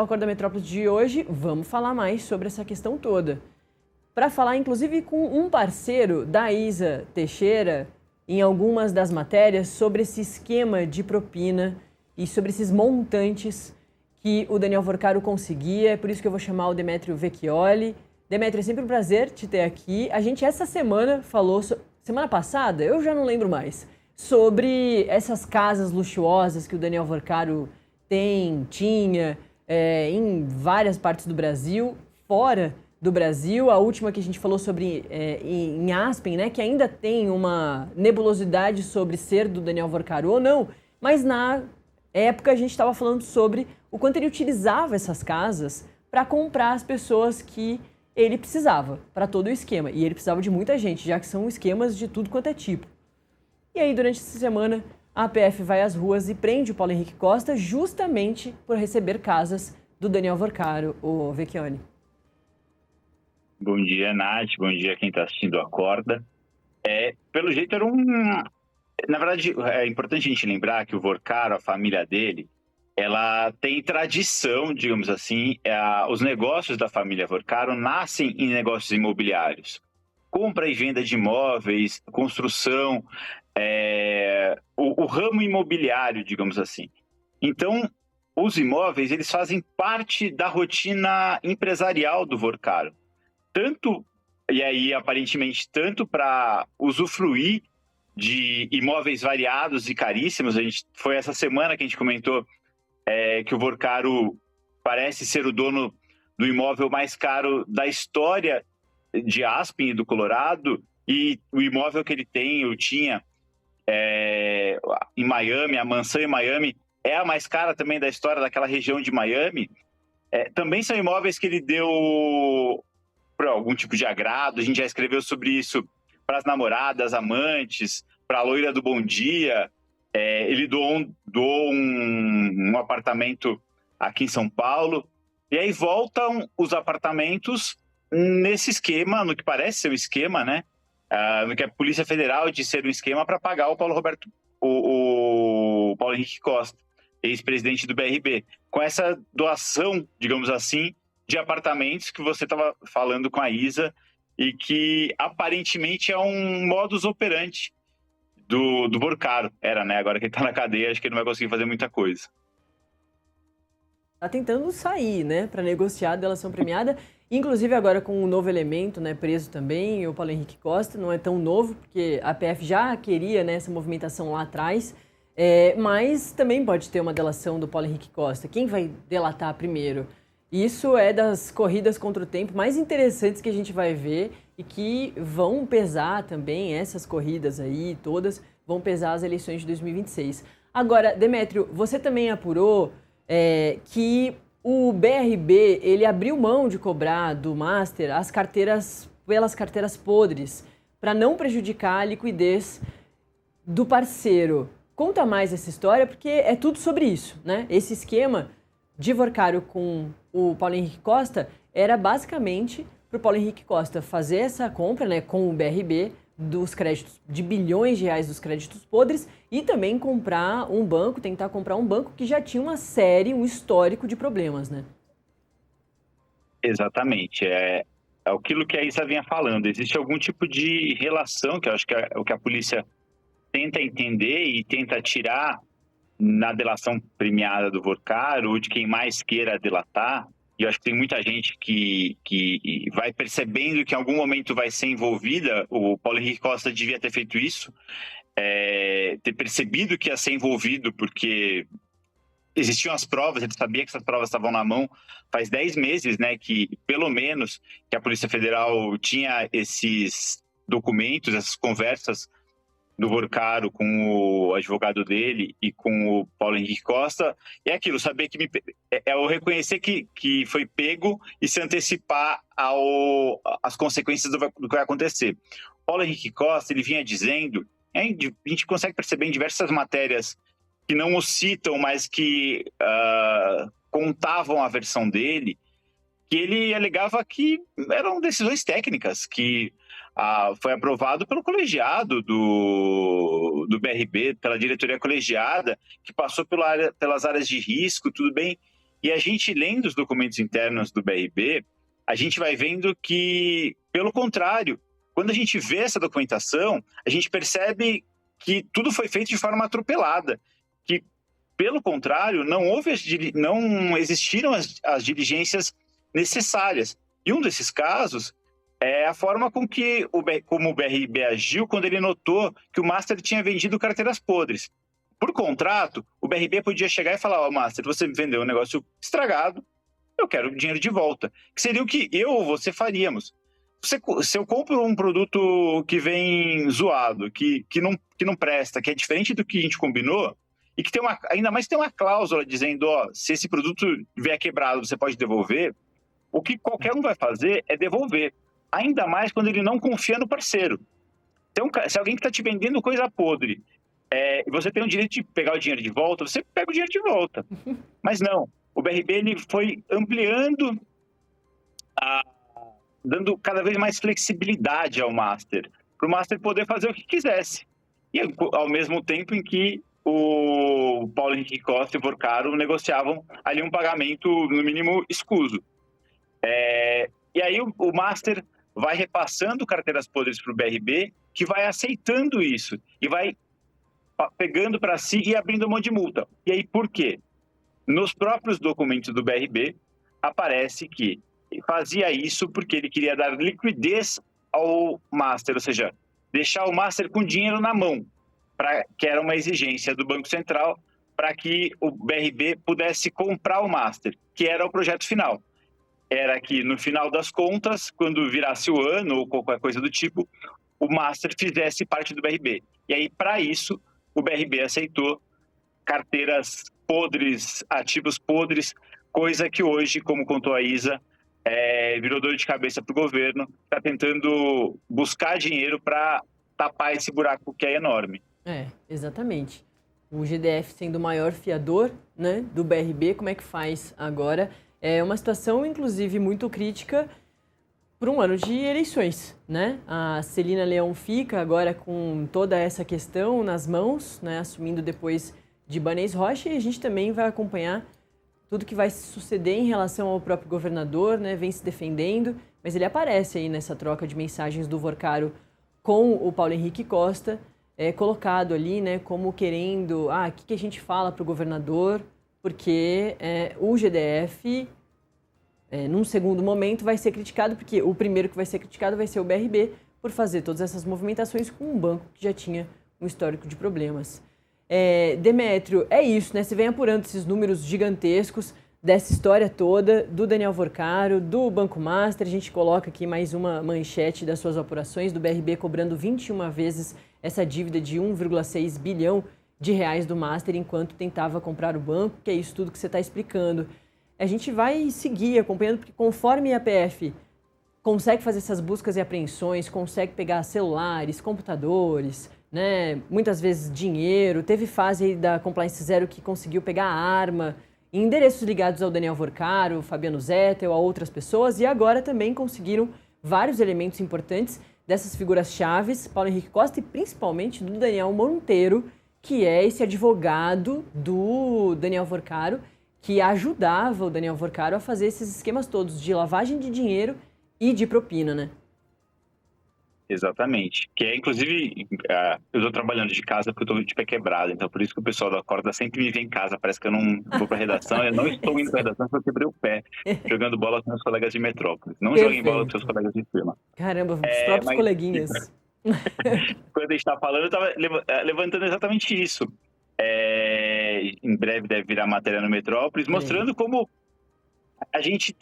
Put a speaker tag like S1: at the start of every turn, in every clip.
S1: o Acorda Metrópolis de hoje, vamos falar mais sobre essa questão toda. Para falar, inclusive, com um parceiro da Isa Teixeira, em algumas das matérias, sobre esse esquema de propina e sobre esses montantes que o Daniel Vorcaro conseguia. É por isso que eu vou chamar o Demetrio Vecchioli. Demetrio, é sempre um prazer te ter aqui. A gente essa semana falou, semana passada, eu já não lembro mais, sobre essas casas luxuosas que o Daniel Vorcaro tinha em várias partes do Brasil, fora do Brasil. A última que a gente falou sobre em Aspen, né, que ainda tem uma nebulosidade sobre ser do Daniel Vorcaro ou não, mas na época a gente estava falando sobre o quanto ele utilizava essas casas para comprar as pessoas que ele precisava, para todo o esquema. E ele precisava de muita gente, já que são esquemas de tudo quanto é tipo. E aí, durante essa semana, a PF vai às ruas e prende o Paulo Henrique Costa justamente por receber casas do Daniel Vorcaro, o Vecchioli.
S2: Bom dia, Nath. Bom dia quem está assistindo a Acorda. Pelo jeito era Na verdade, é importante a gente lembrar que o Vorcaro, a família dele, ela tem tradição, digamos assim, os negócios da família Vorcaro nascem em negócios imobiliários. Compra e venda de imóveis, construção, o ramo imobiliário, digamos assim. Então, os imóveis, eles fazem parte da rotina empresarial do Vorcaro. E aí, aparentemente, tanto para usufruir de imóveis variados e caríssimos. Foi essa semana que a gente comentou que o Vorcaro parece ser o dono do imóvel mais caro da história de Aspen e do Colorado, e o imóvel que ele tinha em Miami, a mansão em Miami, é a mais cara também da história daquela região de Miami. Também são imóveis que ele deu para algum tipo de agrado. A gente já escreveu sobre isso para as namoradas, amantes, para a loira do Bom Dia. Ele doou um apartamento aqui em São Paulo. E aí voltam os apartamentos nesse esquema, no que parece ser um esquema, né? No que a Polícia Federal diz ser um esquema para pagar o Paulo Henrique Costa, ex-presidente do BRB, com essa doação, digamos assim, de apartamentos que você estava falando com a Isa, e que aparentemente é um modus operandi do Vorcaro. Né? Agora que ele está na cadeia, acho que ele não vai conseguir fazer muita coisa.
S1: Tá tentando sair, né, para negociar a delação premiada, inclusive agora com um novo elemento, né, preso também, o Paulo Henrique Costa. Não é tão novo, porque a PF já queria, né, essa movimentação lá atrás, mas também pode ter uma delação do Paulo Henrique Costa. Quem vai delatar primeiro? Isso é das corridas contra o tempo mais interessantes que a gente vai ver e que vão pesar também, essas corridas aí, todas, vão pesar as eleições de 2026. Agora, Demetrio, você também apurou que o BRB, ele abriu mão de cobrar do Master pelas carteiras podres, para não prejudicar a liquidez do parceiro. Conta mais essa história, porque é tudo sobre isso, né? Esse esquema de Vorcaro com o Paulo Henrique Costa era basicamente para o Paulo Henrique Costa fazer essa compra, né, com o BRB, dos créditos, de bilhões de reais dos créditos podres, e também tentar comprar um banco que já tinha um histórico de problemas, né?
S2: Exatamente. É aquilo que a Isa vinha falando. Existe algum tipo de relação, que eu acho que é o que a polícia tenta entender e tenta tirar na delação premiada do Vorcaro, ou de quem mais queira delatar. E eu acho que tem muita gente que vai percebendo que em algum momento vai ser envolvida. O Paulo Henrique Costa devia ter feito isso, ter percebido que ia ser envolvido, porque existiam as provas, ele sabia que essas provas estavam na mão faz 10 meses, né, que pelo menos que a Polícia Federal tinha esses documentos, essas conversas do Vorcaro com o advogado dele e com o Paulo Henrique Costa. E é aquilo, saber que o reconhecer que foi pego e se antecipar às consequências do que vai acontecer. Paulo Henrique Costa, ele vinha dizendo, a gente consegue perceber em diversas matérias que não o citam, mas que contavam a versão dele, que ele alegava que eram decisões técnicas, que foi aprovado pelo colegiado do BRB, pela diretoria colegiada, que passou pelas áreas de risco, tudo bem. E a gente, lendo os documentos internos do BRB, a gente vai vendo que, pelo contrário, quando a gente vê essa documentação, a gente percebe que tudo foi feito de forma atropelada, que, pelo contrário, não existiram as diligências necessárias. E um desses casos é a forma como o BRB agiu quando ele notou que o Master tinha vendido carteiras podres. Por contrato, o BRB podia chegar e falar: Master, você me vendeu um negócio estragado, eu quero o dinheiro de volta. Que seria o que eu ou você faríamos. Se eu compro um produto que vem zoado, que não presta, que é diferente do que a gente combinou, e que ainda mais tem uma cláusula dizendo, se esse produto vier quebrado, você pode devolver, o que qualquer um vai fazer é devolver. Ainda mais quando ele não confia no parceiro. Então, se alguém que está te vendendo coisa podre, e você tem o direito de pegar o dinheiro de volta, você pega o dinheiro de volta. Mas não, o BRB ele foi ampliando, dando cada vez mais flexibilidade ao Master, para o Master poder fazer o que quisesse. E ao mesmo tempo em que o Paulo Henrique Costa e o Vorcaro negociavam ali um pagamento, no mínimo, escuso. E aí o Master vai repassando carteiras podres para o BRB, que vai aceitando isso e vai pegando para si e abrindo mão de multa. E aí por quê? Nos próprios documentos do BRB aparece que fazia isso porque ele queria dar liquidez ao Master, ou seja, deixar o Master com dinheiro na mão, que era uma exigência do Banco Central para que o BRB pudesse comprar o Master, que era o projeto final. Era que, no final das contas, quando virasse o ano ou qualquer coisa do tipo, o Master fizesse parte do BRB. E aí, para isso, o BRB aceitou carteiras podres, ativos podres, coisa que hoje, como contou a Isa, virou dor de cabeça para o governo, está tentando buscar dinheiro para tapar esse buraco que é enorme.
S1: Exatamente. O GDF sendo o maior fiador, né, do BRB, como é que faz agora? É uma situação, inclusive, muito crítica para um ano de eleições, né? A Celina Leão fica agora com toda essa questão nas mãos, né, assumindo depois de Ibanez Rocha, e a gente também vai acompanhar tudo que vai suceder em relação ao próprio governador, né? Vem se defendendo, mas ele aparece aí nessa troca de mensagens do Vorcaro com o Paulo Henrique Costa, colocado ali, né, como querendo, o que a gente fala para o governador, porque o GDF, num segundo momento, vai ser criticado, porque o primeiro que vai ser criticado vai ser o BRB, por fazer todas essas movimentações com um banco que já tinha um histórico de problemas. Demétrio, é isso, né? Você vem apurando esses números gigantescos dessa história toda, do Daniel Vorcaro, do Banco Master. A gente coloca aqui mais uma manchete das suas apurações, do BRB cobrando 21 vezes essa dívida de 1,6 bilhão de reais do Master enquanto tentava comprar o banco, que é isso tudo que você está explicando. A gente vai seguir acompanhando, porque conforme a PF consegue fazer essas buscas e apreensões, consegue pegar celulares, computadores, né, muitas vezes dinheiro, teve fase aí da Compliance Zero que conseguiu pegar arma, endereços ligados ao Daniel Vorcaro, Fabiano Zettel, a outras pessoas, e agora também conseguiram vários elementos importantes dessas figuras chaves, Paulo Henrique Costa e principalmente do Daniel Monteiro, que é esse advogado do Daniel Vorcaro, que ajudava o Daniel Vorcaro a fazer esses esquemas todos de lavagem de dinheiro e de propina, né?
S2: Exatamente. Que é, inclusive, eu estou trabalhando de casa porque eu estou de pé quebrado, então por isso que o pessoal da Acorda sempre me vê em casa, parece que eu não vou para a redação, eu não estou indo para a redação porque eu quebrei o pé, jogando bola com meus colegas de metrópole. Não joguem bola com seus colegas de firma.
S1: Caramba, os próprios coleguinhas.
S2: Quando a gente estava falando, eu estava levantando exatamente isso. Em breve deve virar matéria no Metrópolis, mostrando como a gente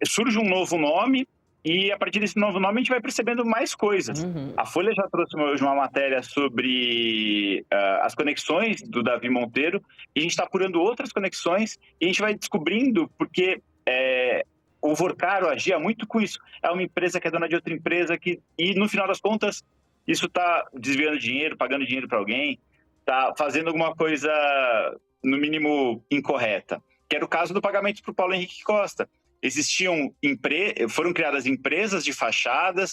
S2: surge um novo nome, e a partir desse novo nome a gente vai percebendo mais coisas. A Folha já trouxe hoje uma matéria sobre as conexões do Davi Monteiro, e a gente está apurando outras conexões, e a gente vai descobrindo porque o Vorcaro agia muito com isso. É uma empresa que é dona de outra empresa, e no final das contas isso está desviando dinheiro, pagando dinheiro para alguém, está fazendo alguma coisa, no mínimo, incorreta. Que era o caso do pagamento para o Paulo Henrique Costa. Foram criadas empresas de fachada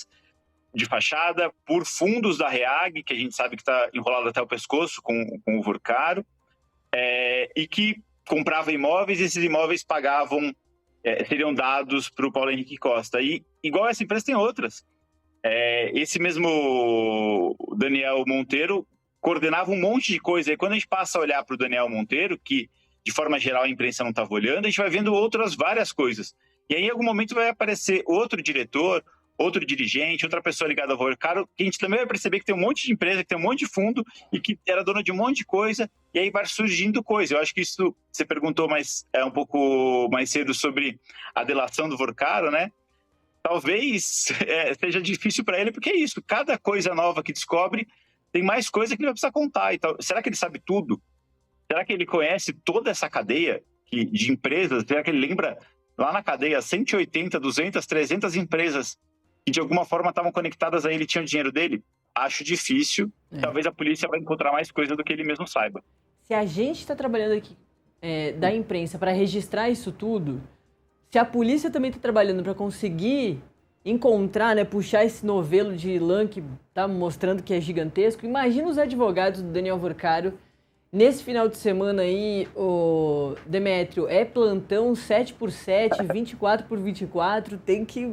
S2: por fundos da REAG, que a gente sabe que está enrolado até o pescoço com o Vorcaro, e que comprava imóveis e esses imóveis pagavam, seriam dados para o Paulo Henrique Costa. E igual essa empresa tem outras. Esse mesmo Daniel Monteiro coordenava um monte de coisa. E quando a gente passa a olhar para o Daniel Monteiro, que de forma geral a imprensa não estava olhando, a gente vai vendo outras várias coisas. E aí em algum momento vai aparecer outro diretor, outro dirigente, outra pessoa ligada ao Vorcaro, que a gente também vai perceber que tem um monte de empresa, que tem um monte de fundo e que era dona de um monte de coisa, e aí vai surgindo coisa. Eu acho que isso, você perguntou um pouco mais cedo sobre a delação do Vorcaro, né? Talvez seja difícil para ele, porque é isso, cada coisa nova que descobre, tem mais coisa que ele vai precisar contar. Então, será que ele sabe tudo? Será que ele conhece toda essa cadeia de empresas? Será que ele lembra lá na cadeia 180, 200, 300 empresas que de alguma forma estavam conectadas a ele e tinham o dinheiro dele? Acho difícil. Talvez a polícia vai encontrar mais coisa do que ele mesmo saiba.
S1: Se a gente está trabalhando aqui da imprensa para registrar isso tudo, se a polícia também está trabalhando para conseguir encontrar, né, puxar esse novelo de lã que está mostrando que é gigantesco, imagina os advogados do Daniel Vorcaro. Nesse final de semana aí, o Demétrio, é plantão 7x7, 24x24, tem que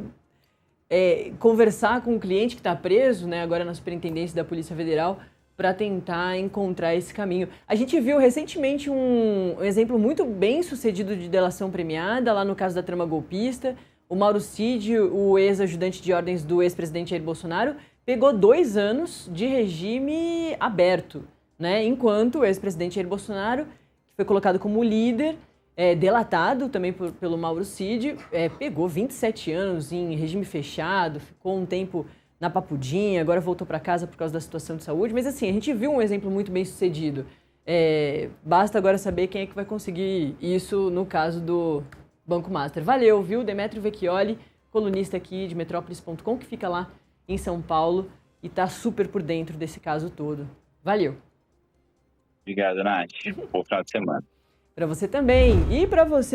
S1: conversar com o cliente que está preso, né, agora na Superintendência da Polícia Federal, para tentar encontrar esse caminho. A gente viu recentemente um exemplo muito bem sucedido de delação premiada, lá no caso da trama golpista. O Mauro Cid, o ex-ajudante de ordens do ex-presidente Jair Bolsonaro, pegou 2 anos de regime aberto, né? Enquanto o ex-presidente Jair Bolsonaro, que foi colocado como líder, delatado também pelo Mauro Cid, pegou 27 anos em regime fechado, ficou um tempo na papudinha, agora voltou para casa por causa da situação de saúde. Mas assim, a gente viu um exemplo muito bem sucedido. Basta agora saber quem é que vai conseguir isso no caso do Banco Master. Valeu, viu? Demétrio Vecchioli, colunista aqui de Metrópolis.com, que fica lá em São Paulo e tá super por dentro desse caso todo. Valeu!
S2: Obrigado, Nath. Bom final de semana.
S1: Para você também. E para você